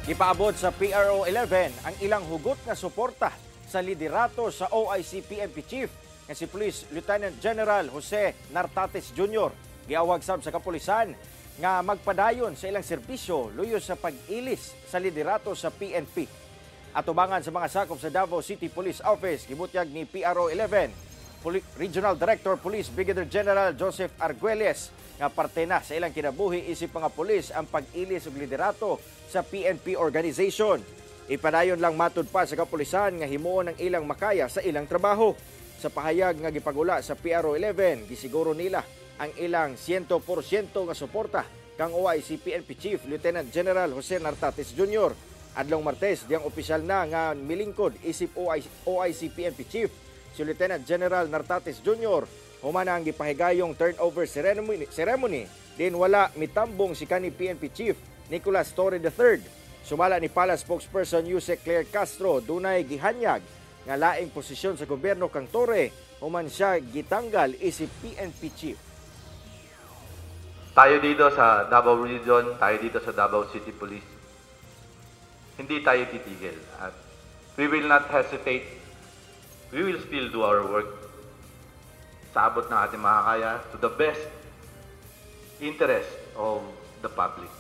Gipaabot sa PRO 11 ang ilang hugot nga suporta sa liderato sa OIC PNP Chief nga si Police Lieutenant General Jose Nartates Jr. Giawag sab sa kapulisan nga magpadayon sa ilang serbisyo luyo sa pag-ilis sa liderato sa PNP. Atubangan sa mga sakop sa Davao City Police Office, gibutyag ni PRO 11 Regional Director Police Brigadier General Joseph Arguelles nga parte na sa ilang kinabuhi isip mga pulis ang pag-ilis ug liderato sa PNP organization. Ipadayon lang matud pa sa kapulisan nga himuon ang ilang makaya sa ilang trabaho. Sa pahayag nga gipagula sa PRO 11, gisiguro nila ang ilang 100% nga suporta kang OIC PNP Chief Lieutenant General Jose Nartates Jr. Adlong Martes, diyang opisyal na nga milingkod isip OIC PNP Chief si Lieutenant General Nartates Jr. Humana ang gipahigayong turnover ceremony din wala mitambong si kani PNP Chief Nicolas Torre III. Sumala ni Palace spokesperson Yusek Claire Castro, dunay gihanyag nga laing posisyon sa gobyerno kang Torre human siya gitanggal isip PNP Chief. Tayo dito sa Davao Region, tayo dito sa Davao City Police, hindi tayo titigil at we will not hesitate. We will still do our work sa abot ng ating makakaya to the best interest of the public.